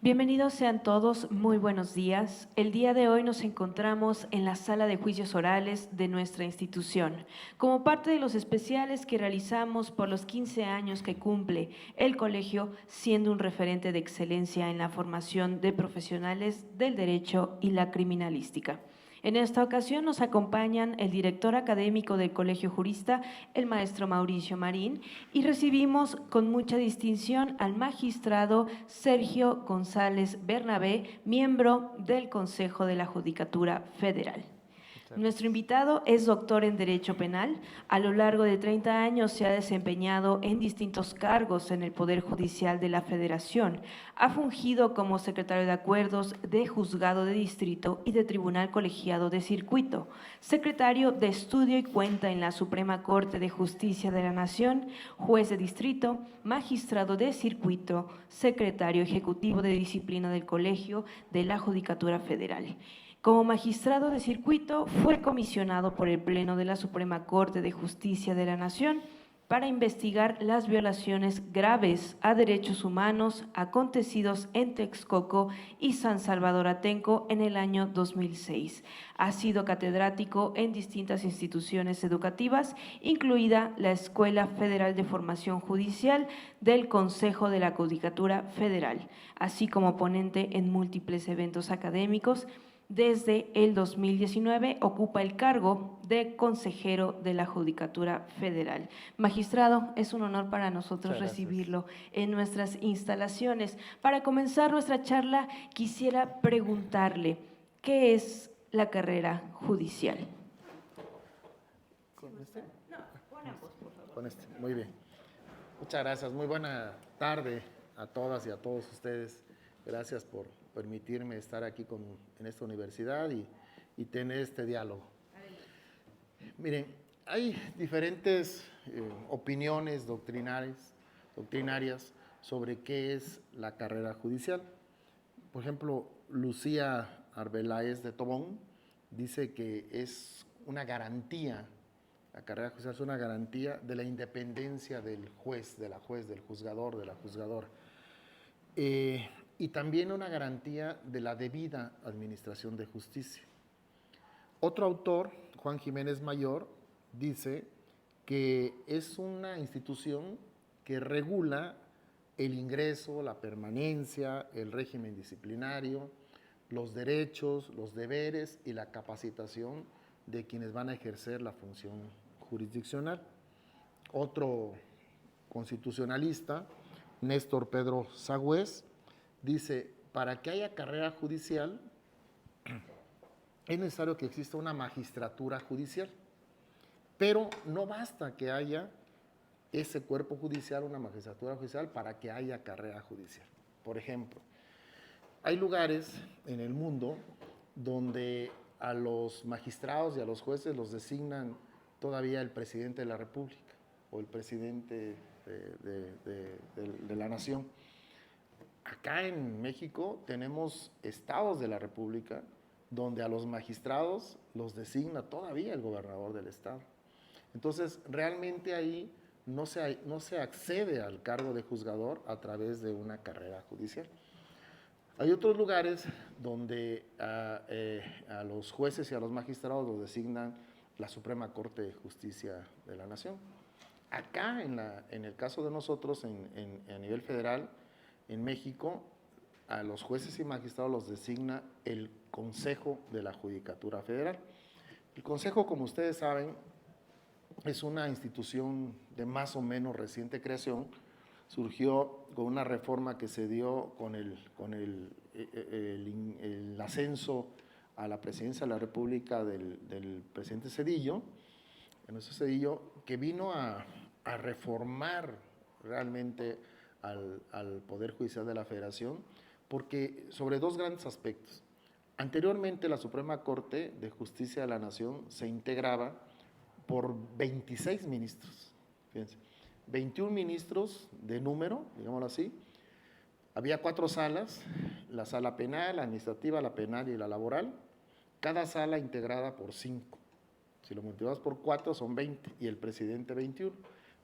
Bienvenidos sean todos, muy buenos días. El día de hoy nos encontramos en la sala de juicios orales de nuestra institución, como parte de los especiales que realizamos por los 15 años que cumple el colegio, siendo un referente de excelencia en la formación de profesionales del derecho y la criminalística. En esta ocasión nos acompañan el director académico del Colegio Jurista, el maestro Mauricio Marín, y recibimos con mucha distinción al magistrado Sergio González Bernabé, miembro del Consejo de la Judicatura Federal. Nuestro invitado es doctor en Derecho Penal. A lo largo de 30 años se ha desempeñado en distintos cargos en el Poder Judicial de la Federación. Ha fungido como secretario de Acuerdos de Juzgado de Distrito y de Tribunal Colegiado de Circuito, secretario de Estudio y Cuenta en la Suprema Corte de Justicia de la Nación, juez de distrito, magistrado de circuito, secretario ejecutivo de Disciplina del Colegio de la Judicatura Federal. Como magistrado de circuito, fue comisionado por el Pleno de la Suprema Corte de Justicia de la Nación para investigar las violaciones graves a derechos humanos acontecidos en Texcoco y San Salvador Atenco en el año 2006. Ha sido catedrático en distintas instituciones educativas, incluida la Escuela Federal de Formación Judicial del Consejo de la Judicatura Federal, así como ponente en múltiples eventos académicos. Desde el 2019 ocupa el cargo de consejero de la Judicatura Federal. Magistrado, es un honor para nosotros recibirlo en nuestras instalaciones. Para comenzar nuestra charla, quisiera preguntarle, ¿qué es la carrera judicial? ¿Con este? No, con ambos, por favor. Con este, muy bien. Muchas gracias, muy buena tarde a todas y a todos ustedes. Gracias por permitirme estar aquí en esta universidad y tener este diálogo. Miren, hay diferentes opiniones doctrinarias sobre qué es la carrera judicial. Por ejemplo, Lucía Arbeláez de Tobón dice que es una garantía, la carrera judicial es una garantía de la independencia del juez, del juzgador, de la juzgadora. Y también una garantía de la debida administración de justicia. Otro autor, Juan Jiménez Mayor, dice que es una institución que regula el ingreso, la permanencia, el régimen disciplinario, los derechos, los deberes y la capacitación de quienes van a ejercer la función jurisdiccional. Otro constitucionalista, Néstor Pedro Sagüez, dice, para que haya carrera judicial es necesario que exista una magistratura judicial, pero no basta que haya ese cuerpo judicial, una magistratura judicial, para que haya carrera judicial. Por ejemplo, hay lugares en el mundo donde a los magistrados y a los jueces los designan todavía el presidente de la República o el presidente de la nación. Acá en México tenemos estados de la República donde a los magistrados los designa todavía el gobernador del estado. Entonces, realmente ahí no se accede al cargo de juzgador a través de una carrera judicial. Hay otros lugares donde a los jueces y a los magistrados los designan la Suprema Corte de Justicia de la Nación. Acá, en el caso de nosotros, a nivel federal, en México, a los jueces y magistrados los designa el Consejo de la Judicatura Federal. El Consejo, como ustedes saben, es una institución de más o menos reciente creación. Surgió con una reforma que se dio con el ascenso a la presidencia de la República del presidente Zedillo, Ernesto Zedillo, que vino a reformar realmente al Poder Judicial de la Federación, porque sobre dos grandes aspectos. Anteriormente, la Suprema Corte de Justicia de la Nación se integraba por 26 ministros, fíjense, 21 ministros de número, digámoslo así. Había 4 salas, la sala penal, la administrativa, la penal y la laboral, cada sala integrada por 5. Si lo multiplicamos por 4 son 20 y el presidente 21.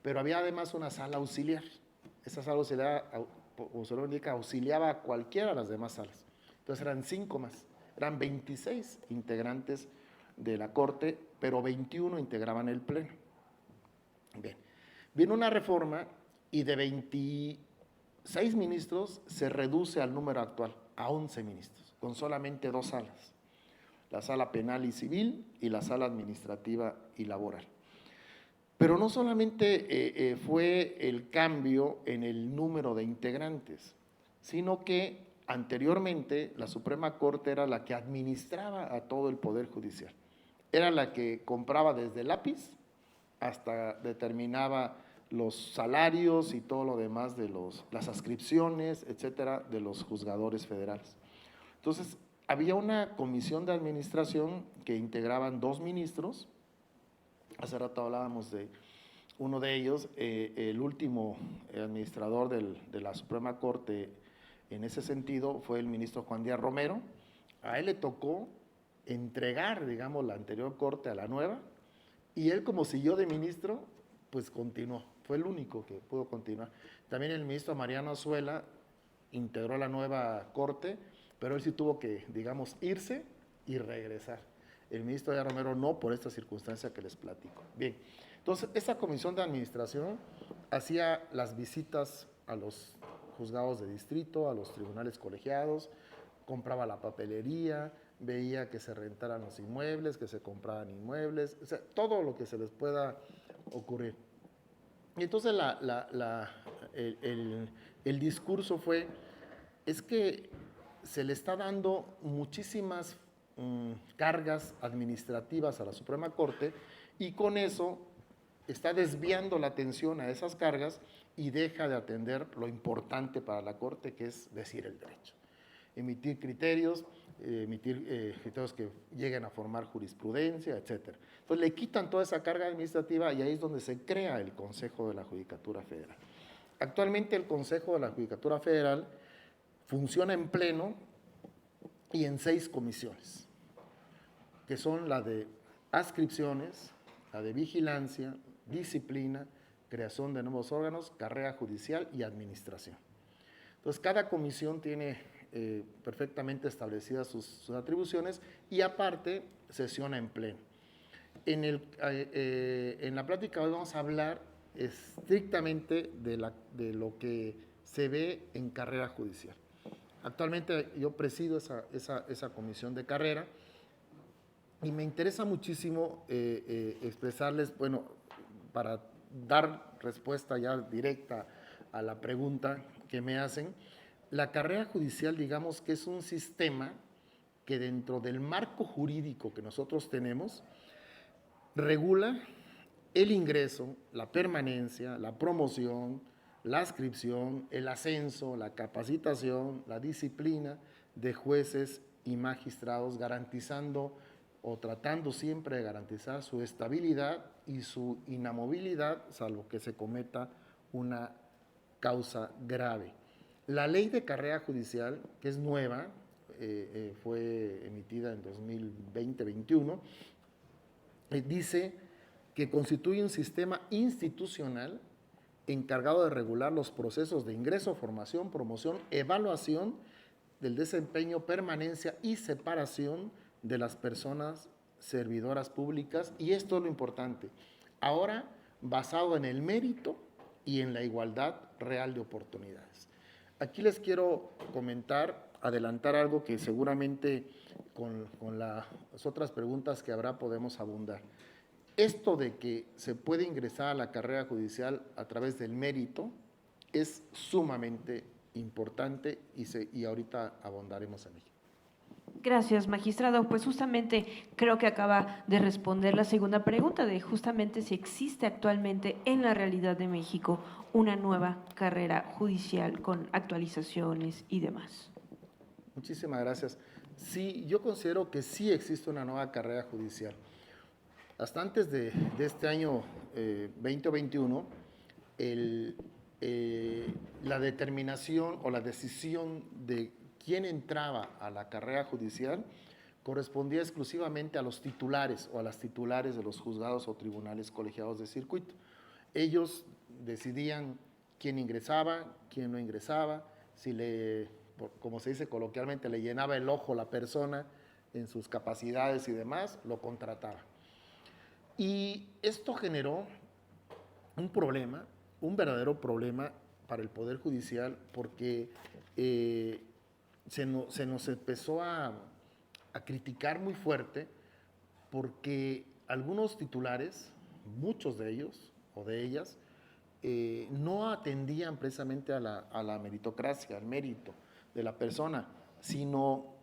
Pero había además una sala auxiliar, Esa sala auxiliar, como su nombre indica, auxiliaba a cualquiera de las demás salas. Entonces eran 5 más, eran 26 integrantes de la Corte, pero 21 integraban el Pleno. Bien, vino una reforma y de 26 ministros se reduce al número actual, a 11 ministros, con solamente 2 salas, la sala penal y civil y la sala administrativa y laboral. Pero no solamente fue el cambio en el número de integrantes, sino que anteriormente la Suprema Corte era la que administraba a todo el Poder Judicial. Era la que compraba desde el lápiz hasta determinaba los salarios y todo lo demás de las adscripciones, etcétera, de los juzgadores federales. Entonces, había una comisión de administración que integraban 2 ministros. Hace rato hablábamos de uno de ellos, el último administrador de la Suprema Corte en ese sentido fue el ministro Juan Díaz Romero. A él le tocó entregar, digamos, la anterior Corte a la nueva, y él, como siguió de ministro, pues continuó, fue el único que pudo continuar. También el ministro Mariano Azuela integró la nueva Corte, pero él sí tuvo que, digamos, irse y regresar. El ministro Díaz Romero no, por esta circunstancia que les platico. Bien, entonces, esta comisión de administración hacía las visitas a los juzgados de distrito, a los tribunales colegiados, compraba la papelería, veía que se rentaran los inmuebles, que se compraran inmuebles, o sea, todo lo que se les pueda ocurrir. Y entonces el discurso fue, es que se le está dando muchísimas cargas administrativas a la Suprema Corte y con eso está desviando la atención a esas cargas y deja de atender lo importante para la Corte, que es decir el derecho. Emitir criterios que lleguen a formar jurisprudencia, etcétera. Entonces le quitan toda esa carga administrativa y ahí es donde se crea el Consejo de la Judicatura Federal. Actualmente el Consejo de la Judicatura Federal funciona en pleno y en 6 comisiones, que son la de adscripciones, la de vigilancia, disciplina, creación de nuevos órganos, carrera judicial y administración. Entonces, cada comisión tiene perfectamente establecidas sus atribuciones y aparte sesiona en pleno. En la plática hoy vamos a hablar estrictamente de lo que se ve en carrera judicial. Actualmente yo presido esa comisión de carrera y me interesa muchísimo expresarles, bueno, para dar respuesta ya directa a la pregunta que me hacen, la carrera judicial, digamos que es un sistema que dentro del marco jurídico que nosotros tenemos, regula el ingreso, la permanencia, la promoción, la adscripción, el ascenso, la capacitación, la disciplina de jueces y magistrados, garantizando o tratando siempre de garantizar su estabilidad y su inamovilidad, salvo que se cometa una causa grave. La ley de carrera judicial, que es nueva, fue emitida en 2020-21, dice que constituye un sistema institucional encargado de regular los procesos de ingreso, formación, promoción, evaluación del desempeño, permanencia y separación de las personas servidoras públicas, y esto es lo importante, ahora basado en el mérito y en la igualdad real de oportunidades. Aquí les quiero comentar, adelantar algo que seguramente con las otras preguntas que habrá podemos abundar. Esto de que se puede ingresar a la carrera judicial a través del mérito es sumamente importante y ahorita abundaremos en ello. Gracias, magistrado. Pues justamente creo que acaba de responder la segunda pregunta de justamente si existe actualmente en la realidad de México una nueva carrera judicial con actualizaciones y demás. Muchísimas gracias. Sí, yo considero que sí existe una nueva carrera judicial. Hasta antes de este año 2021, la determinación o la decisión de quién entraba a la carrera judicial correspondía exclusivamente a los titulares o a las titulares de los juzgados o tribunales colegiados de circuito. Ellos decidían quién ingresaba, quién no ingresaba, si como se dice coloquialmente, le llenaba el ojo la persona en sus capacidades y demás, lo contrataba. Y esto generó un problema, un verdadero problema para el Poder Judicial, porque se nos empezó a criticar muy fuerte, porque algunos titulares, muchos de ellos o de ellas, no atendían precisamente a la meritocracia, al mérito de la persona, sino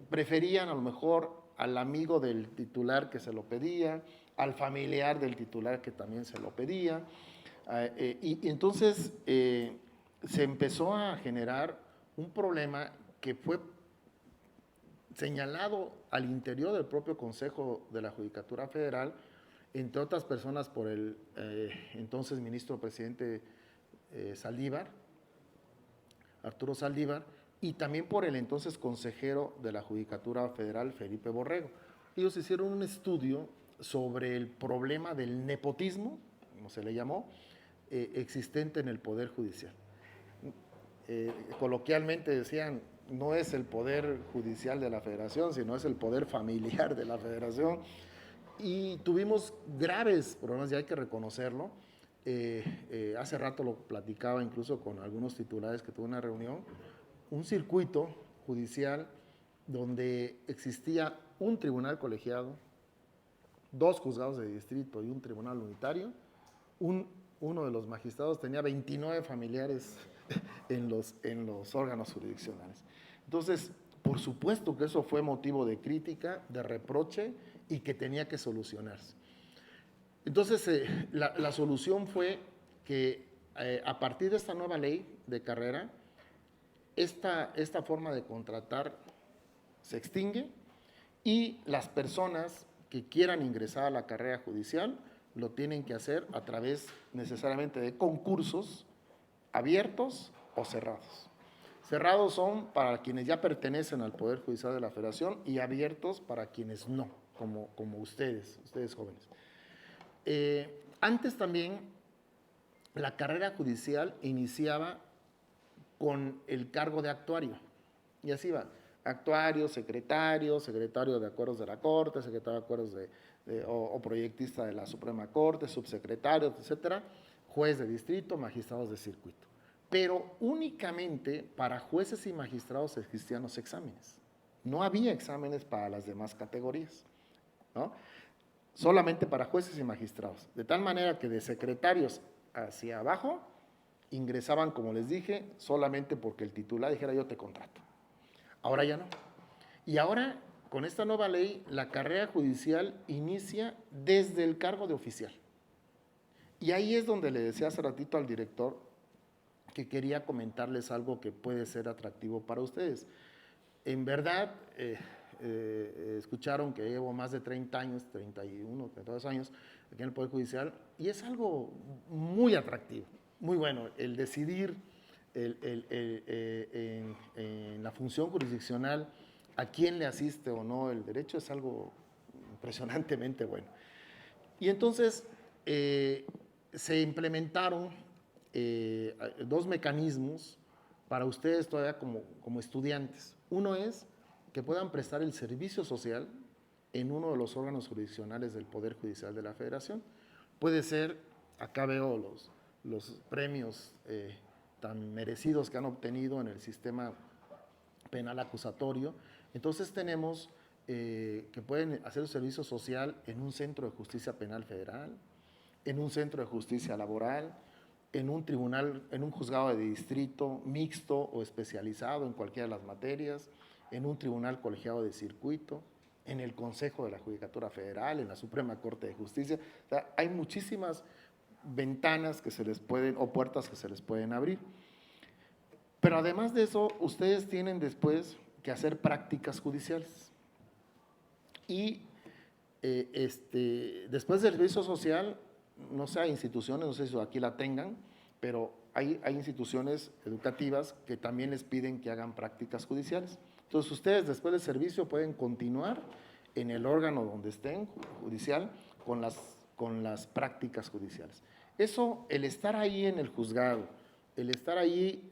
preferían a lo mejor al amigo del titular que se lo pedía, al familiar del titular que también se lo pedía, y entonces se empezó a generar un problema que fue señalado al interior del propio Consejo de la Judicatura Federal, entre otras personas por el entonces ministro presidente Saldívar, Arturo Saldívar, y también por el entonces consejero de la Judicatura Federal, Felipe Borrego. Ellos hicieron un estudio sobre el problema del nepotismo, como se le llamó, existente en el Poder Judicial. Coloquialmente decían, no es el Poder Judicial de la Federación, sino es el poder familiar de la Federación. Y tuvimos graves problemas, y hay que reconocerlo. Hace rato lo platicaba incluso con algunos titulares que tuve una reunión, un circuito judicial donde existía un tribunal colegiado, 2 juzgados de distrito y un tribunal unitario. Uno de los magistrados tenía 29 familiares en los órganos jurisdiccionales. Entonces, por supuesto que eso fue motivo de crítica, de reproche y que tenía que solucionarse. Entonces, la solución fue que a partir de esta nueva ley de carrera, esta forma de contratar se extingue y las personas que quieran ingresar a la carrera judicial lo tienen que hacer a través necesariamente de concursos abiertos o cerrados. Cerrados son para quienes ya pertenecen al Poder Judicial de la Federación y abiertos para quienes no, como ustedes jóvenes. Antes también la carrera judicial iniciaba con el cargo de actuario, y así va, actuario, secretario de acuerdos de la Corte, secretario de acuerdos o proyectista de la Suprema Corte, subsecretario, etcétera, juez de distrito, magistrados de circuito. Pero únicamente para jueces y magistrados existían los exámenes. No había exámenes para las demás categorías, ¿no? Solamente para jueces y magistrados. De tal manera que de secretarios hacia abajo ingresaban, como les dije, solamente porque el titular dijera yo te contrato. Ahora ya no. Y ahora, con esta nueva ley, la carrera judicial inicia desde el cargo de oficial. Y ahí es donde le decía hace ratito al director que quería comentarles algo que puede ser atractivo para ustedes. En verdad, escucharon que llevo más de 30 años, 31, 32 años aquí en el Poder Judicial, y es algo muy atractivo, muy bueno, el decidir en la función jurisdiccional a quién le asiste o no el derecho es algo impresionantemente bueno. Y entonces se implementaron 2 mecanismos para ustedes todavía como estudiantes. Uno es que puedan prestar el servicio social en uno de los órganos jurisdiccionales del Poder Judicial de la Federación. Puede ser, acá veo los premios tan merecidos que han obtenido en el sistema penal acusatorio. Entonces tenemos que pueden hacer su servicio social en un centro de justicia penal federal, en un centro de justicia laboral, en un tribunal, en un juzgado de distrito mixto o especializado en cualquiera de las materias, en un tribunal colegiado de circuito, en el Consejo de la Judicatura Federal, en la Suprema Corte de Justicia. O sea, hay muchísimas ventanas que se les pueden, o puertas que se les pueden abrir. Pero además de eso, ustedes tienen después que hacer prácticas judiciales. Y después del servicio social, no sé, hay instituciones, no sé si aquí la tengan, pero hay instituciones educativas que también les piden que hagan prácticas judiciales. Entonces, ustedes después del servicio pueden continuar en el órgano donde estén, judicial, con las prácticas judiciales. Eso, el estar ahí en el juzgado el estar ahí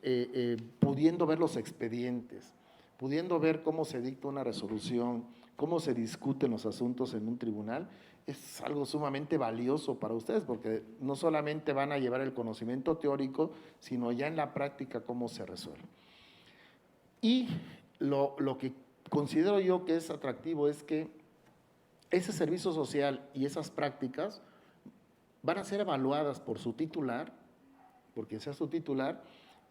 pudiendo ver los expedientes, pudiendo ver cómo se dicta una resolución, cómo se discuten los asuntos en un tribunal, es algo sumamente valioso para ustedes, porque no solamente van a llevar el conocimiento teórico, sino ya en la práctica cómo se resuelve. Y lo que considero yo que es atractivo es que ese servicio social y esas prácticas van a ser evaluadas por su titular, por quien sea su titular,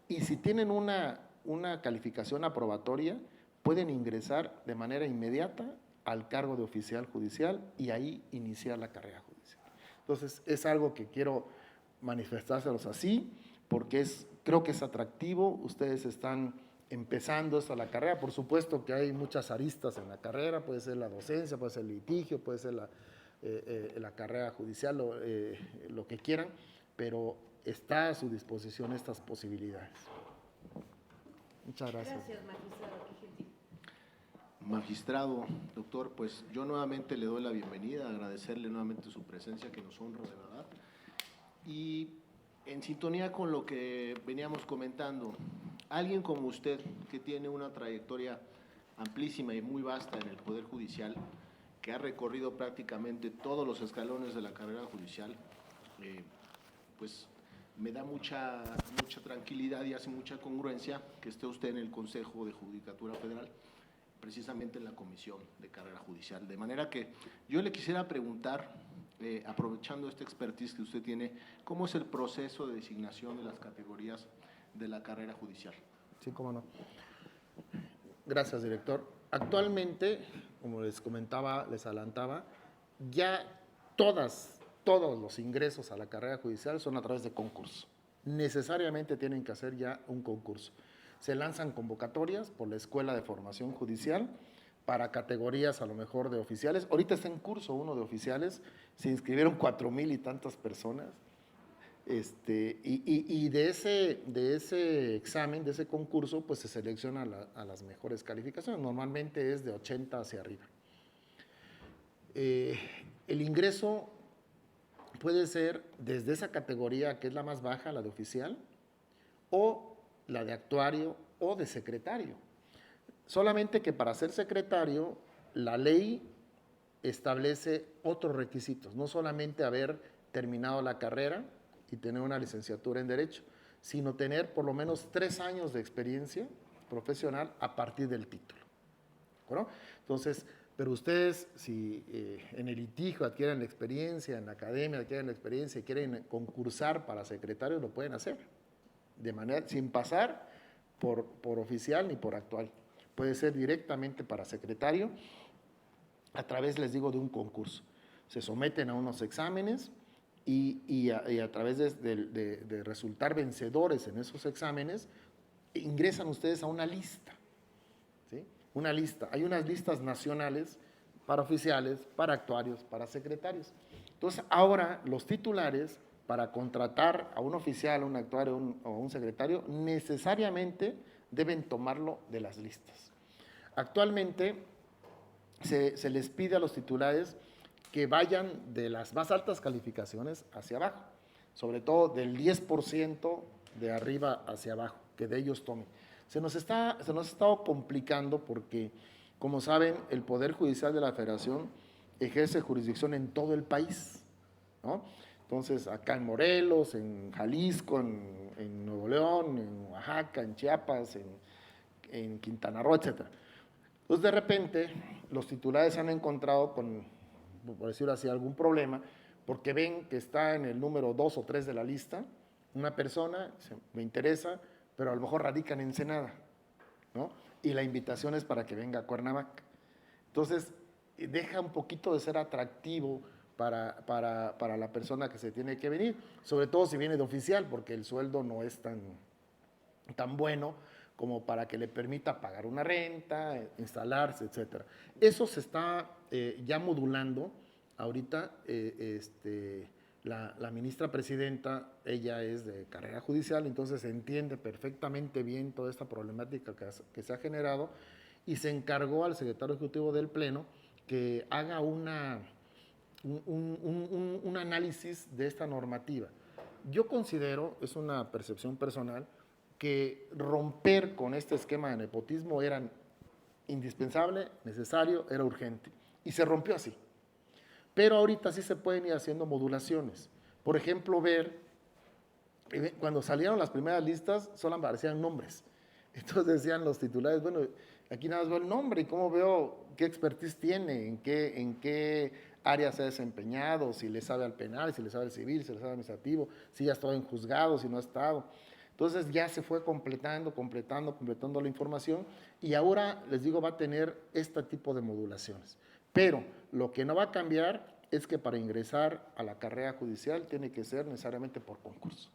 y si tienen una calificación aprobatoria, pueden ingresar de manera inmediata al cargo de oficial judicial y ahí iniciar la carrera judicial. Entonces, es algo que quiero manifestárselos así, porque creo que es atractivo, ustedes están empezando esta la carrera, por supuesto que hay muchas aristas en la carrera, puede ser la docencia, puede ser el litigio, puede ser la carrera judicial, lo que quieran, pero está a su disposición estas posibilidades. Muchas gracias. Gracias, magistrado. Qué gentil. Magistrado, doctor, pues yo nuevamente le doy la bienvenida, agradecerle nuevamente su presencia, que nos honra de verdad. Y en sintonía con lo que veníamos comentando, alguien como usted, que tiene una trayectoria amplísima y muy vasta en el Poder Judicial, que ha recorrido prácticamente todos los escalones de la carrera judicial, pues me da mucha tranquilidad y hace mucha congruencia que esté usted en el Consejo de Judicatura Federal, precisamente en la Comisión de Carrera Judicial. De manera que yo le quisiera preguntar, aprovechando este expertise que usted tiene, ¿cómo es el proceso de designación de las categorías de la carrera judicial? Sí, cómo no. Gracias, director. Actualmente, como les comentaba, les adelantaba, ya todos los ingresos a la carrera judicial son a través de concurso. Necesariamente tienen que hacer ya un concurso. Se lanzan convocatorias por la Escuela de Formación Judicial para categorías a lo mejor de oficiales. Ahorita está en curso uno de oficiales, se inscribieron 4,000 y tantas personas. Y de ese examen, de ese concurso, pues se selecciona a las mejores calificaciones. Normalmente es de 80 hacia arriba. El ingreso puede ser desde esa categoría que es la más baja, la de oficial, o la de actuario o de secretario. Solamente que para ser secretario, la ley establece otros requisitos, no solamente haber terminado la carrera y tener una licenciatura en Derecho, sino tener por lo menos 3 años de experiencia profesional a partir del título. ¿No? Entonces, pero ustedes, si en el litigio adquieren la experiencia, en la academia adquieren la experiencia y quieren concursar para secretario, lo pueden hacer, de manera, sin pasar por oficial ni por actual. Puede ser directamente para secretario, a través, les digo, de un concurso. Se someten a unos exámenes y a través de resultar vencedores en esos exámenes, ingresan ustedes a una lista. ¿Sí? Una lista. Hay unas listas nacionales para oficiales, para actuarios, para secretarios. Entonces, ahora los titulares, para contratar a un oficial, a un actuario o a un secretario, necesariamente deben tomarlo de las listas. Actualmente se les pide a los titulares que vayan de las más altas calificaciones hacia abajo, sobre todo del 10% de arriba hacia abajo, que de ellos tomen. Se nos ha estado complicando porque, como saben, el Poder Judicial de la Federación ejerce jurisdicción en todo el país, ¿no? Entonces, acá en Morelos, en Jalisco, en Nuevo León, en Oaxaca, en Chiapas, en Quintana Roo, etc. Entonces, de repente, los titulares se han encontrado con, por decirlo así, algún problema, porque ven que está en el número 2 o 3 de la lista una persona, me interesa, pero a lo mejor radica en Ensenada, ¿no? Y la invitación es para que venga a Cuernavaca. Entonces, deja un poquito de ser atractivo para la persona que se tiene que venir, sobre todo si viene de oficial, porque el sueldo no es tan bueno como para que le permita pagar una renta, instalarse, etc. Eso se está ya modulando. Ahorita la ministra presidenta, ella es de carrera judicial, entonces entiende perfectamente bien toda esta problemática que se ha generado y se encargó al secretario ejecutivo del Pleno que haga un análisis de esta normativa. Yo considero, es una percepción personal, que romper con este esquema de nepotismo era indispensable, necesario, era urgente. Y se rompió así. Pero ahorita sí se pueden ir haciendo modulaciones. Por ejemplo, cuando salieron las primeras listas, solo aparecían nombres. Entonces decían los titulares, bueno, aquí nada más veo el nombre y cómo veo qué expertise tiene, en qué área se ha desempeñado, si le sabe al penal, si le sabe al civil, si le sabe al administrativo, si ya ha estado en juzgado, si no ha estado. Entonces ya se fue completando la información y ahora, les digo, va a tener este tipo de modulaciones. Pero lo que no va a cambiar es que para ingresar a la carrera judicial tiene que ser necesariamente por concurso.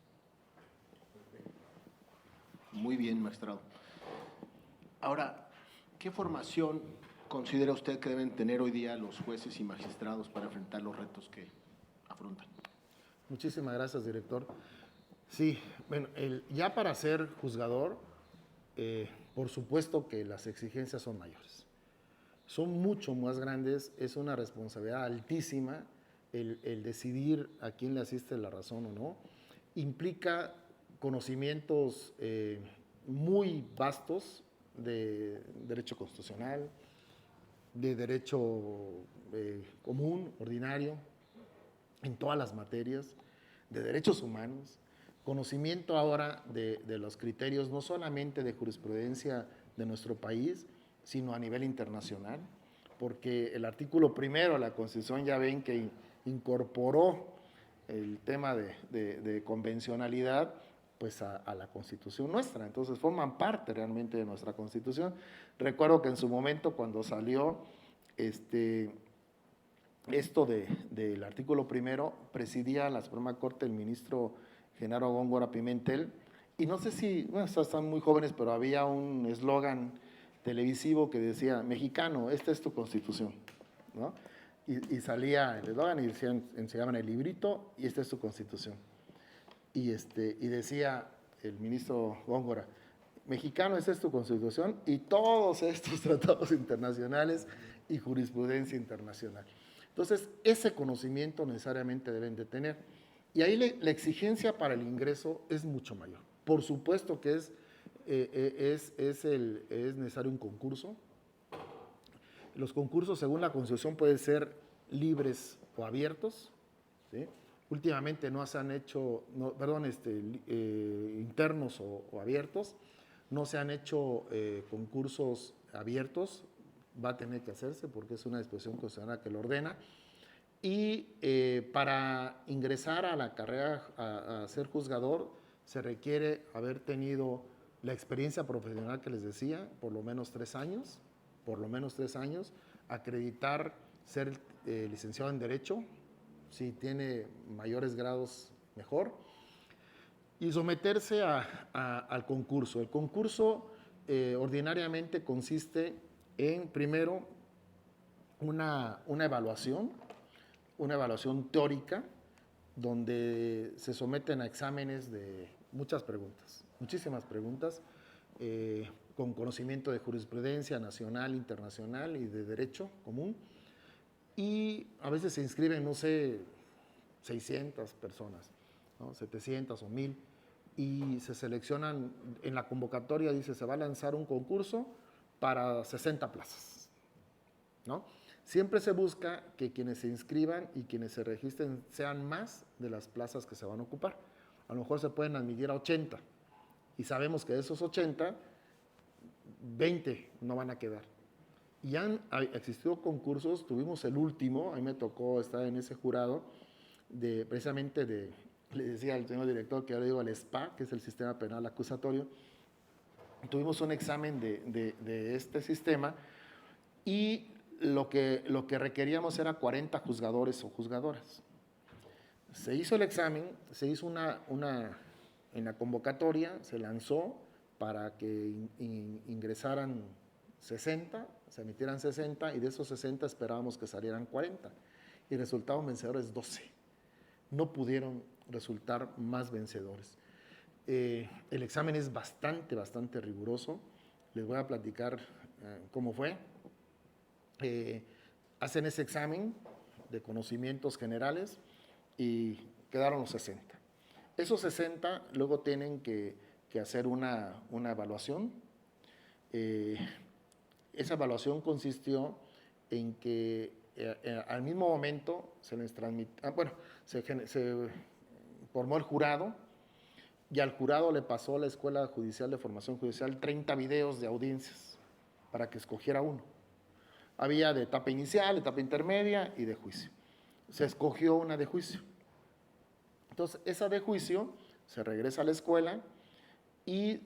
Muy bien, magistrado. Ahora, ¿qué formación considera usted que deben tener hoy día los jueces y magistrados para enfrentar los retos que afrontan? Muchísimas gracias, director. Sí, bueno, ya para ser juzgador, por supuesto que las exigencias son mayores. Son mucho más grandes, es una responsabilidad altísima el decidir a quién le asiste la razón o no. Implica conocimientos muy vastos de derecho constitucional, de derecho común, ordinario, en todas las materias, de derechos humanos, conocimiento ahora de los criterios no solamente de jurisprudencia de nuestro país, sino a nivel internacional, porque el artículo 1 de la Constitución ya ven que incorporó el tema de convencionalidad pues a la Constitución nuestra, entonces forman parte realmente de nuestra Constitución. Recuerdo que en su momento cuando salió esto del artículo 1, presidía la Suprema Corte el ministro Genaro Góngora Pimentel, y no sé si, bueno, están muy jóvenes, pero había un eslogan televisivo que decía, mexicano, esta es tu Constitución, ¿no? Y salía el eslogan y enseñaban el librito y esta es tu Constitución. Y decía el ministro Góngora, mexicano, esta es tu Constitución y todos estos tratados internacionales y jurisprudencia internacional. Entonces, ese conocimiento necesariamente deben de tener. Y ahí la exigencia para el ingreso es mucho mayor. Por supuesto que es necesario un concurso. Los concursos, según la Constitución, pueden ser libres o abiertos, ¿sí? Últimamente no se han hecho, internos o abiertos, no se han hecho concursos abiertos, va a tener que hacerse porque es una disposición constitucional que lo ordena. Y para ingresar a la carrera a ser juzgador se requiere haber tenido la experiencia profesional que les decía, por lo menos 3 años, acreditar ser licenciado en Derecho, si tiene mayores grados mejor, y someterse al concurso. El concurso ordinariamente consiste en, primero, una evaluación teórica, donde se someten a exámenes de muchísimas preguntas, con conocimiento de jurisprudencia nacional, internacional y de derecho común, y a veces se inscriben, no sé, 600 personas, ¿no? 700 o 1000, y se seleccionan, en la convocatoria dice, se va a lanzar un concurso para 60 plazas, ¿no? Siempre se busca que quienes se inscriban y quienes se registren sean más de las plazas que se van a ocupar. A lo mejor se pueden admitir a 80, y sabemos que de esos 80, 20 no van a quedar. Y han existido concursos, tuvimos el último, a mí me tocó estar en ese jurado, le decía al señor director que ahora digo el SPA, que es el Sistema Penal Acusatorio, tuvimos un examen de este sistema y lo que requeríamos era 40 juzgadores o juzgadoras. Se hizo el examen, se hizo en la convocatoria, se lanzó para que ingresaran 60, se emitieran 60 y de esos 60 esperábamos que salieran 40 y resultaron vencedores 12. No pudieron resultar más vencedores. El examen es bastante riguroso. Les voy a platicar cómo fue. Hacen ese examen de conocimientos generales y quedaron los 60. Esos 60 luego tienen que hacer una evaluación. Esa evaluación consistió en que al mismo momento se les transmitió, se formó el jurado, y al jurado le pasó a la Escuela Judicial de Formación Judicial 30 videos de audiencias para que escogiera uno. Había de etapa inicial, etapa intermedia y de juicio. Se escogió una de juicio. Entonces, esa de juicio se regresa a la escuela y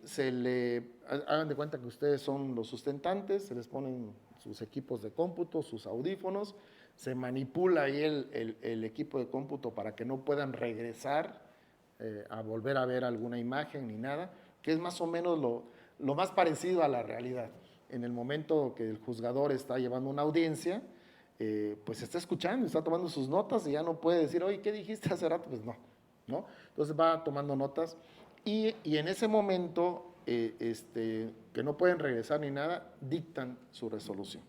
hagan de cuenta que ustedes son los sustentantes, se les ponen sus equipos de cómputo, sus audífonos, se manipula ahí el equipo de cómputo para que no puedan regresar a volver a ver alguna imagen ni nada, que es más o menos lo más parecido a la realidad. En el momento que el juzgador está llevando una audiencia, pues está escuchando, está tomando sus notas y ya no puede decir, oye, ¿qué dijiste hace rato? Pues no. Entonces va tomando notas y en ese momento, que no pueden regresar ni nada, dictan su resolución.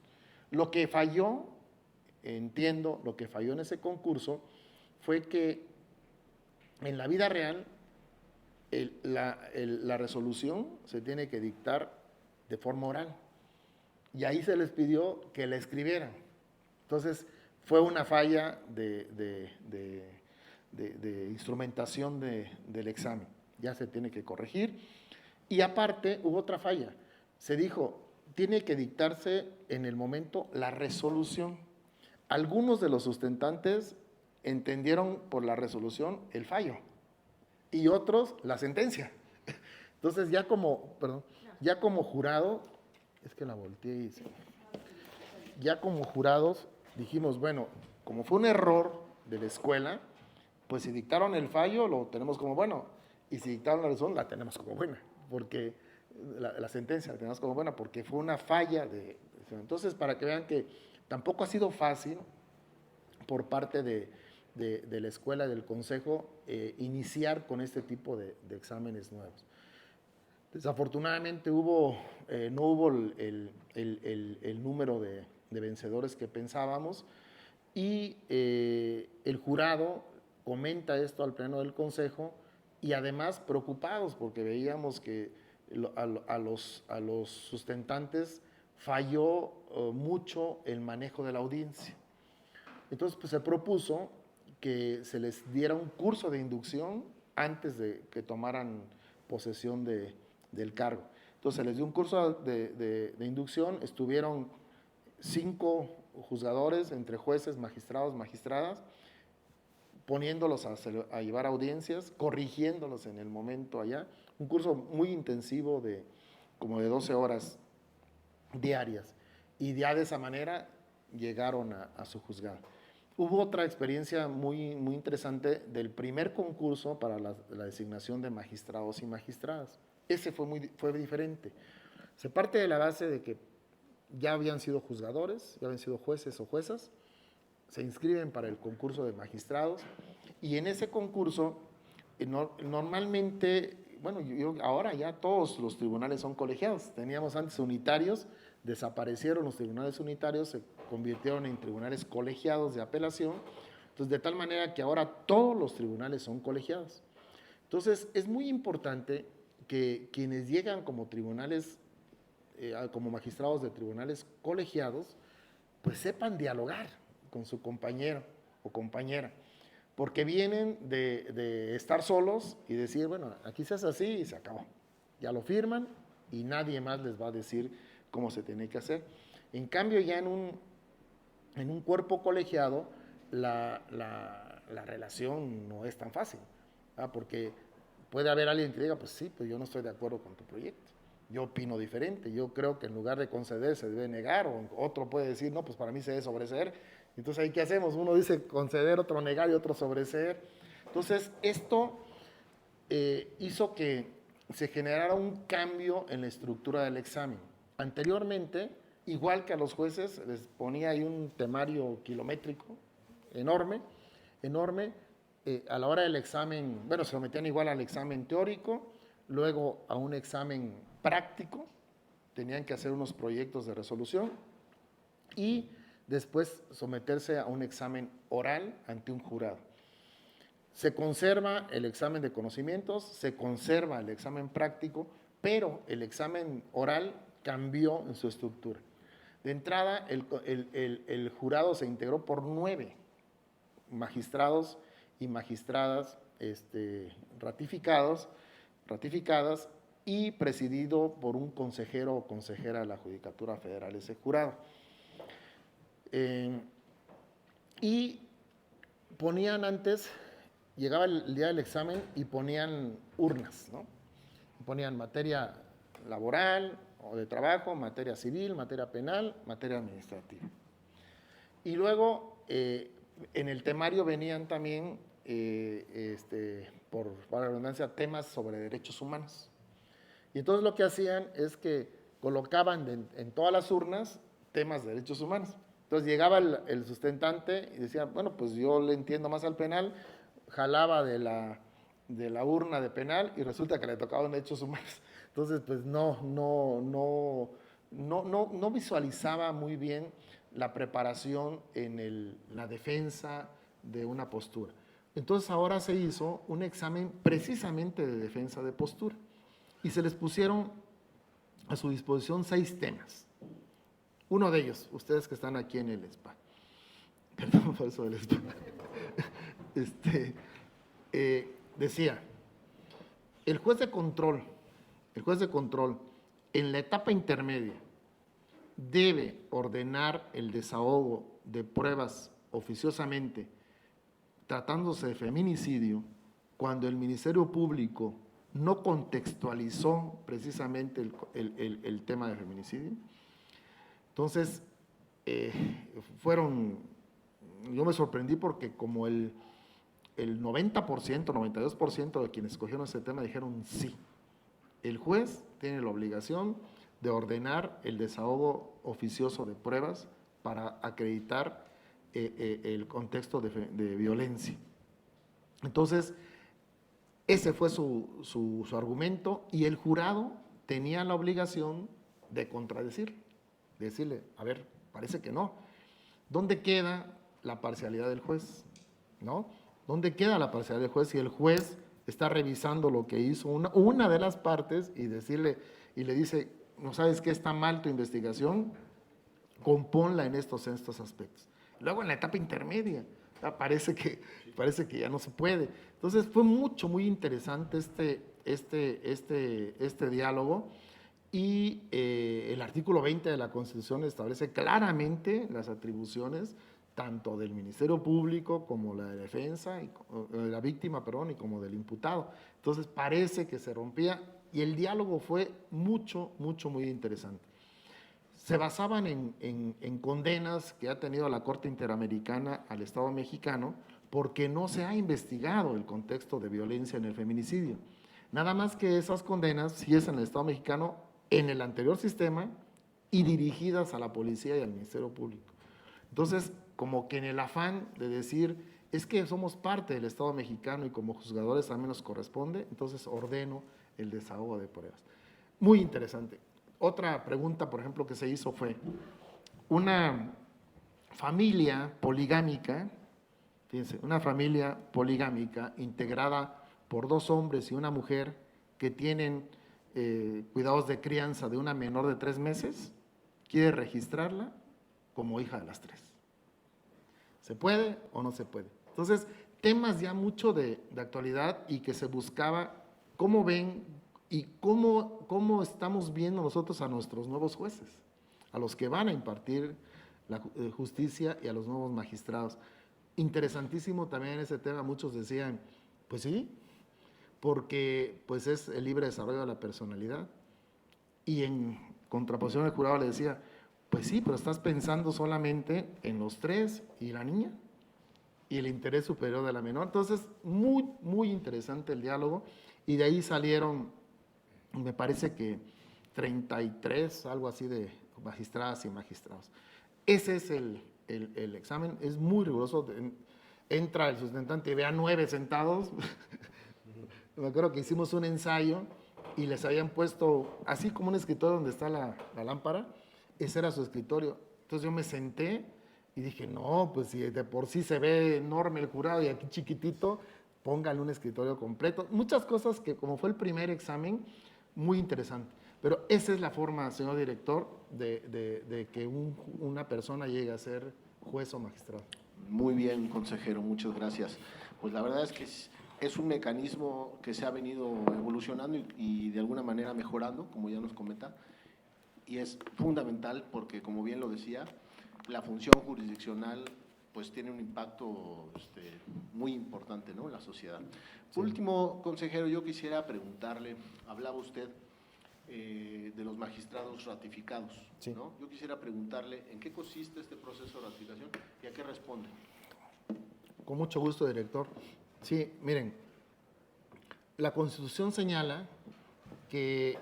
Lo que falló, lo que falló en ese concurso fue que en la vida real la resolución se tiene que dictar de forma oral y ahí se les pidió que la escribieran. Entonces fue una falla de instrumentación del examen, ya se tiene que corregir. Y aparte hubo otra falla, se dijo, tiene que dictarse en el momento la resolución. Algunos de los sustentantes entendieron por la resolución el fallo y otros la sentencia. Entonces ya como jurado, es que la volteé y ya como jurados dijimos, bueno, como fue un error de la escuela, pues si dictaron el fallo lo tenemos como bueno y si dictaron la resolución la tenemos como buena, porque la sentencia la tenemos como buena porque fue una falla entonces para que vean que tampoco ha sido fácil por parte de la escuela y del consejo iniciar con este tipo de exámenes nuevos. Desafortunadamente no hubo el número de vencedores que pensábamos y el jurado comenta esto al pleno del consejo y además preocupados porque veíamos que a los sustentantes falló mucho el manejo de la audiencia. Entonces, pues se propuso que se les diera un curso de inducción antes de que tomaran posesión del cargo. Entonces, se les dio un curso de inducción, estuvieron 5 juzgadores, entre jueces, magistrados, magistradas, poniéndolos a llevar audiencias, corrigiéndolos en el momento allá. Un curso muy intensivo como de 12 horas diarias. Y ya de esa manera llegaron a su juzgado. Hubo otra experiencia muy, muy interesante del primer concurso para la designación de magistrados y magistradas. Ese fue diferente. Se parte de la base de que ya habían sido juzgadores, ya habían sido jueces o juezas, se inscriben para el concurso de magistrados y en ese concurso normalmente, bueno, ahora ya todos los tribunales son colegiados. Teníamos antes unitarios, desaparecieron los tribunales unitarios, se convirtieron en tribunales colegiados de apelación, entonces de tal manera que ahora todos los tribunales son colegiados. Entonces es muy importante que quienes llegan como tribunales, como magistrados de tribunales colegiados, pues sepan dialogar con su compañero o compañera, porque vienen de estar solos y decir, bueno, aquí se hace así y se acabó. Ya lo firman y nadie más les va a decir cómo se tiene que hacer. En cambio, ya en un cuerpo colegiado, la relación no es tan fácil, ¿verdad? Porque puede haber alguien que diga, pues sí, pues yo no estoy de acuerdo con tu proyecto, yo opino diferente, yo creo que en lugar de conceder se debe negar, o otro puede decir, no, pues para mí se debe sobreseer. Entonces, ¿ahí qué hacemos? Uno dice conceder, otro negar y otro sobreseer. Entonces, esto hizo que se generara un cambio en la estructura del examen. Anteriormente, igual que a los jueces, les ponía ahí un temario kilométrico enorme, a la hora del examen, bueno, se sometían igual al examen teórico, luego a un examen práctico, tenían que hacer unos proyectos de resolución y después someterse a un examen oral ante un jurado. se conserva el examen de conocimientos, se conserva el examen práctico, pero el examen oral cambió en su estructura. De entrada, el jurado se integró por 9 magistrados y magistradas ratificadas y presidido por un consejero o consejera de la Judicatura Federal, ese jurado. Y ponían antes, llegaba el día del examen y ponían urnas, ¿no? Ponían materia laboral o de trabajo, materia civil, materia penal, materia administrativa. Y luego, en el temario venían también, por la redundancia, temas sobre derechos humanos. Y entonces lo que hacían es que colocaban en todas las urnas temas de derechos humanos. Entonces llegaba el sustentante y decía, bueno, pues yo le entiendo más al penal, jalaba de la urna de penal y resulta que le tocaban derechos humanos. Entonces, pues no visualizaba muy bien la preparación en la defensa de una postura. Entonces ahora se hizo un examen precisamente de defensa de postura y se les pusieron a su disposición 6 temas. Uno de ellos, ustedes que están aquí en el SPA, perdón por eso del SPA, decía, el juez de control en la etapa intermedia debe ordenar el desahogo de pruebas oficiosamente tratándose de feminicidio cuando el Ministerio Público no contextualizó precisamente el tema de feminicidio. Entonces, yo me sorprendí porque como el 90%, 92% de quienes escogieron ese tema dijeron sí. El juez tiene la obligación de ordenar el desahogo oficioso de pruebas para acreditar el contexto de violencia. Entonces, ese fue su argumento y el jurado tenía la obligación de contradecirlo. Decirle, a ver, parece que no. ¿Dónde queda la parcialidad del juez? ¿No? ¿Dónde queda la parcialidad del juez si el juez está revisando lo que hizo una de las partes y le dice, no sabes qué, está mal tu investigación, compónla en estos aspectos? Luego en la etapa intermedia, parece que ya no se puede. Entonces fue muy interesante este diálogo. Y el artículo 20 de la Constitución establece claramente las atribuciones tanto del Ministerio Público como la de defensa, de la víctima, y como del imputado. Entonces parece que se rompía y el diálogo fue muy interesante. Se basaban en condenas que ha tenido la Corte Interamericana al Estado mexicano porque no se ha investigado el contexto de violencia en el feminicidio. Nada más que esas condenas sí es en el Estado mexicano, en el anterior sistema y dirigidas a la policía y al Ministerio Público. Entonces, como que en el afán de decir, es que somos parte del Estado mexicano y como juzgadores también nos corresponde, entonces ordeno el desahogo de pruebas. Muy interesante. Otra pregunta, por ejemplo, que se hizo fue, una familia poligámica, fíjense, una familia poligámica integrada por 2 hombres y una mujer que tienen cuidados de crianza de una menor de 3 meses, quiere registrarla como hija de las 3. ¿Se puede o no se puede? Entonces, temas ya mucho de actualidad y que se buscaba cómo ven y cómo estamos viendo nosotros a nuestros nuevos jueces, a los que van a impartir la justicia y a los nuevos magistrados. Interesantísimo también ese tema, muchos decían, pues sí, porque pues es el libre desarrollo de la personalidad. Y en contraposición el jurado le decía, pues sí, pero estás pensando solamente en los 3 y la niña y el interés superior de la menor. Entonces, muy interesante el diálogo y de ahí salieron, me parece que 33, algo así de magistradas y magistrados. Ese es el examen, es muy riguroso. Entra el sustentante y ve a 9 sentados. Me acuerdo que hicimos un ensayo y les habían puesto, así como un escritorio donde está la lámpara, ese era su escritorio. Entonces yo me senté y dije, no, pues si de por sí se ve enorme el jurado y aquí chiquitito, póngale un escritorio completo, muchas cosas que como fue el primer examen, muy interesante. Pero esa es la forma, señor director, de que una persona llegue a ser juez o magistrado. Muy bien, consejero, muchas gracias. Pues la verdad es que es un mecanismo que se ha venido evolucionando y de alguna manera mejorando, como ya nos comenta, y es fundamental porque, como bien lo decía, la función jurisdiccional pues tiene un impacto muy importante, ¿no?, en la sociedad. Por último, consejero, yo quisiera preguntarle, hablaba usted de los magistrados ratificados, sí, ¿no? Yo quisiera preguntarle en qué consiste este proceso de ratificación y a qué responde. Con mucho gusto, director. Sí, miren, la Constitución señala que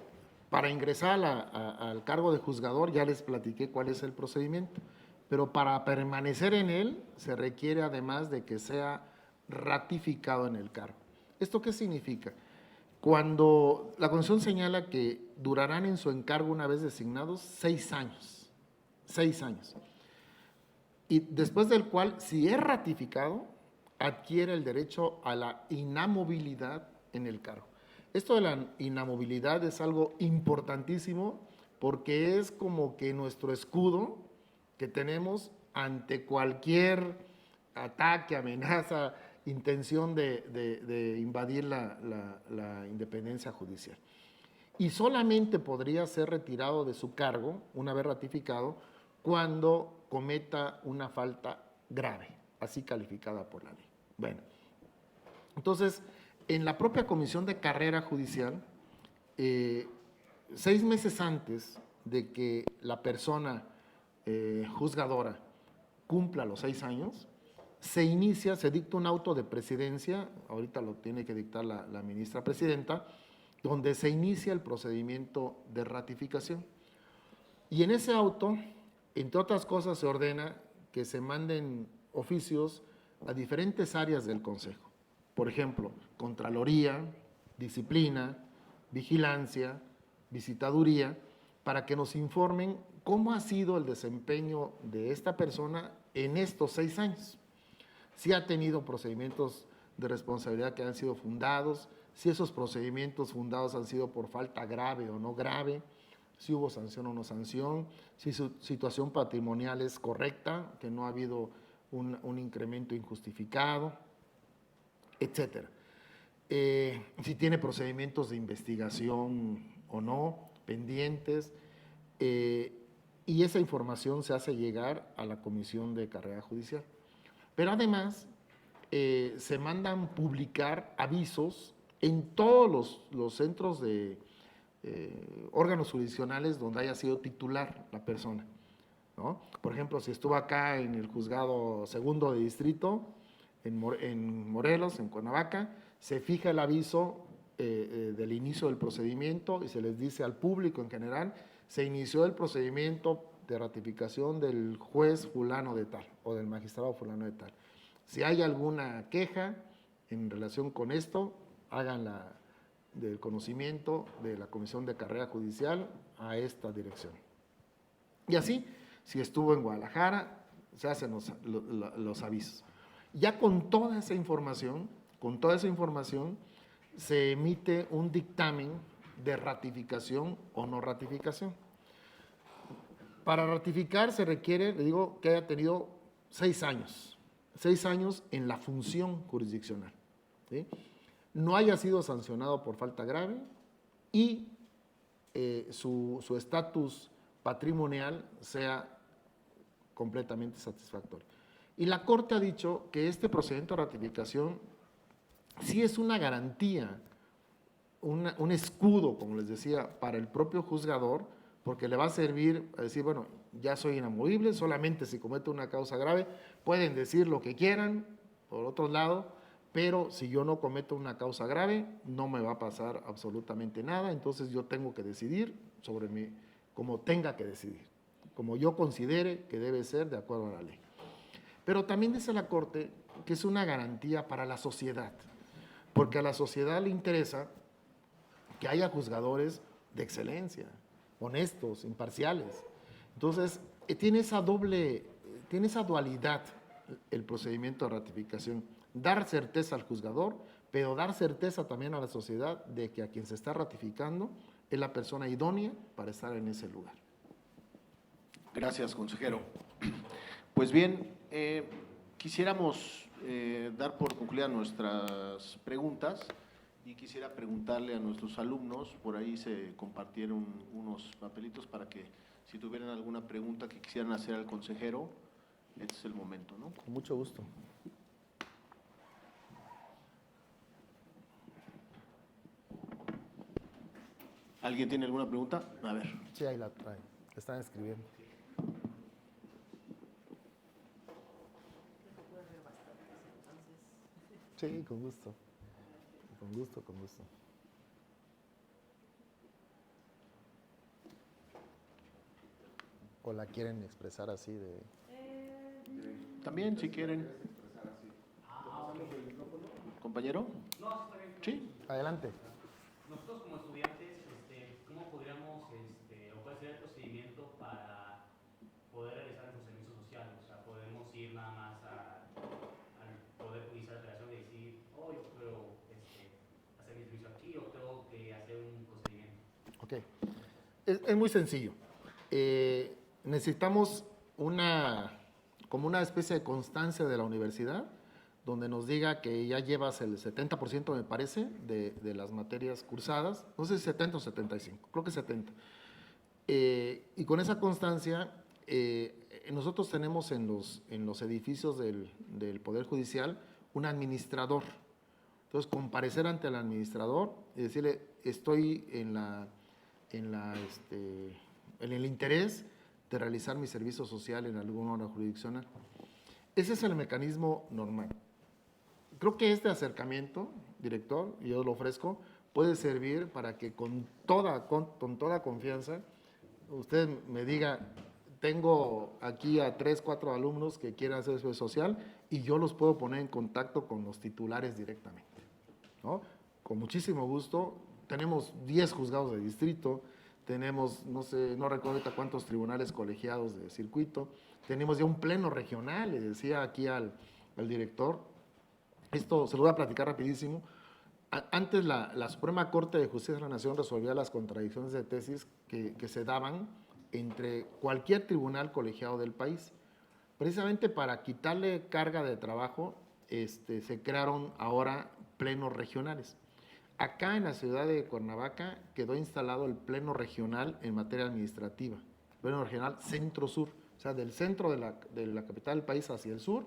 para ingresar al cargo de juzgador, ya les platiqué cuál es el procedimiento, pero para permanecer en él se requiere además de que sea ratificado en el cargo. ¿Esto qué significa? Cuando la Constitución señala que durarán en su encargo una vez designados 6 años, 6 años, y después del cual, si es ratificado, adquiere el derecho a la inamovilidad en el cargo. Esto de la inamovilidad es algo importantísimo porque es como que nuestro escudo que tenemos ante cualquier ataque, amenaza, intención de invadir la independencia judicial. Y solamente podría ser retirado de su cargo, una vez ratificado, cuando cometa una falta grave, así calificada por la ley. Bueno, entonces, en la propia Comisión de Carrera Judicial, 6 meses antes de que la persona juzgadora cumpla los 6 años, se dicta un auto de presidencia, ahorita lo tiene que dictar la ministra presidenta, donde se inicia el procedimiento de ratificación. Y en ese auto, entre otras cosas, se ordena que se manden oficios a diferentes áreas del Consejo. Por ejemplo, Contraloría, Disciplina, Vigilancia, Visitaduría, para que nos informen cómo ha sido el desempeño de esta persona en estos 6 años. Si ha tenido procedimientos de responsabilidad que han sido fundados, si esos procedimientos fundados han sido por falta grave o no grave, si hubo sanción o no sanción, si su situación patrimonial es correcta, que no ha habido un incremento injustificado, etcétera. Si tiene procedimientos de investigación o no, pendientes, y esa información se hace llegar a la Comisión de Carrera Judicial. Pero además, se mandan publicar avisos en todos los centros de órganos jurisdiccionales donde haya sido titular la persona, ¿no? Por ejemplo, si estuvo acá en el juzgado segundo de distrito, en Morelos, en Cuernavaca, se fija el aviso del inicio del procedimiento y se les dice al público en general, se inició el procedimiento de ratificación del juez fulano de tal o del magistrado fulano de tal. Si hay alguna queja en relación con esto, háganla del conocimiento de la Comisión de Carrera Judicial a esta dirección. Y así, si estuvo en Guadalajara, se hacen los avisos. Ya con toda esa información, se emite un dictamen de ratificación o no ratificación. Para ratificar se requiere, le digo, que haya tenido 6 años, 6 años en la función jurisdiccional, ¿sí? No haya sido sancionado por falta grave y su estatus patrimonial sea completamente satisfactorio. Y la Corte ha dicho que este procedimiento de ratificación sí es una garantía, un escudo, como les decía, para el propio juzgador, porque le va a servir a decir, bueno, ya soy inamovible, solamente si comete una causa grave, pueden decir lo que quieran, por otro lado, pero si yo no cometo una causa grave, no me va a pasar absolutamente nada, entonces yo tengo que decidir sobre mí, como tenga que decidir, como yo considere que debe ser de acuerdo a la ley. Pero también dice la Corte que es una garantía para la sociedad, porque a la sociedad le interesa que haya juzgadores de excelencia, honestos, imparciales. Entonces, tiene esa dualidad el procedimiento de ratificación, dar certeza al juzgador, pero dar certeza también a la sociedad de que a quien se está ratificando es la persona idónea para estar en ese lugar. Gracias, consejero. Pues bien, quisiéramos dar por concluidas nuestras preguntas y quisiera preguntarle a nuestros alumnos, por ahí se compartieron unos papelitos para que si tuvieran alguna pregunta que quisieran hacer al consejero, este es el momento, ¿no? Con mucho gusto. ¿Alguien tiene alguna pregunta? A ver. Sí, ahí la traen. Están escribiendo. Sí, con gusto. Con gusto, con gusto. ¿O la quieren expresar así de...? También, si quieren. ¿Compañero? No, está bien. Sí. Adelante. Nosotros como estudiantes, ¿cómo podríamos, o cuál sería el procedimiento para poder realizar nuestro servicio social? O sea, podemos ir nada más al Poder Judicial de la Federación y decir, oh, yo quiero hacer mi servicio aquí o tengo que hacer un procedimiento. Ok. Es muy sencillo. Necesitamos como una especie de constancia de la universidad donde nos diga que ya llevas el 70%, me parece, de las materias cursadas, no sé si 70 o 75, creo que 70. Y con esa constancia, nosotros tenemos en los edificios del Poder Judicial un administrador. Entonces, comparecer ante el administrador y decirle, estoy en el interés de realizar mi servicio social en alguna hora jurisdiccional. Ese es el mecanismo normal. Creo que este acercamiento, director, y yo lo ofrezco, puede servir para que con toda confianza usted me diga, tengo aquí a 3, 4 alumnos que quieren hacer servicio social y yo los puedo poner en contacto con los titulares directamente, ¿no? Con muchísimo gusto. Tenemos 10 juzgados de distrito, tenemos, no recuerdo ahorita cuántos tribunales colegiados de circuito, tenemos ya un pleno regional, le decía aquí al director. Esto se lo voy a platicar rapidísimo. Antes la Suprema Corte de Justicia de la Nación resolvía las contradicciones de tesis que se daban entre cualquier tribunal colegiado del país. Precisamente para quitarle carga de trabajo, se crearon ahora plenos regionales. Acá en la ciudad de Cuernavaca quedó instalado el pleno regional en materia administrativa, pleno regional centro-sur, o sea, del centro de la capital del país hacia el sur,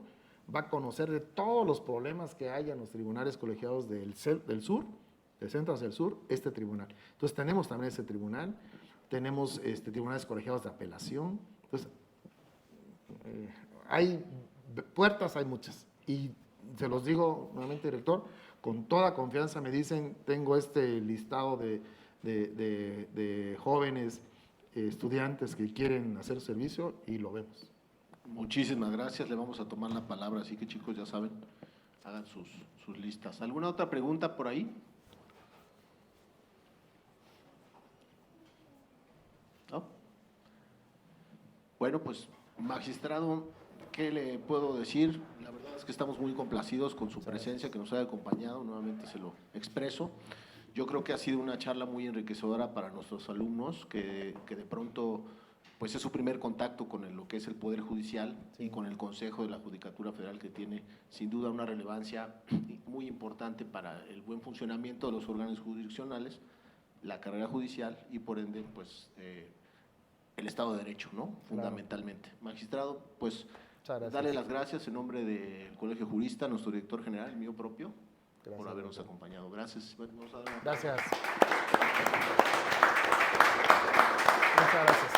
va a conocer de todos los problemas que hay en los tribunales colegiados del sur, del centro hacia el sur, este tribunal. Entonces tenemos también ese tribunal, tenemos tribunales colegiados de apelación, entonces hay puertas, hay muchas, y se los digo nuevamente, director, con toda confianza me dicen, tengo este listado de jóvenes estudiantes que quieren hacer servicio y lo vemos. Muchísimas gracias, le vamos a tomar la palabra, así que chicos ya saben, hagan sus listas. ¿Alguna otra pregunta por ahí? ¿No? Bueno, pues, magistrado, ¿qué le puedo decir? La verdad es que estamos muy complacidos con su presencia, que nos haya acompañado, nuevamente se lo expreso. Yo creo que ha sido una charla muy enriquecedora para nuestros alumnos, que de pronto pues es su primer contacto con lo que es el Poder Judicial y con el Consejo de la Judicatura Federal, que tiene sin duda una relevancia muy importante para el buen funcionamiento de los órganos jurisdiccionales, la carrera judicial y por ende pues el Estado de Derecho, ¿no? Fundamentalmente. Claro. Magistrado, pues darle las gracias en nombre del Colegio Jurista, nuestro director general, el mío propio, por habernos acompañado. Gracias. Gracias. Muchas gracias.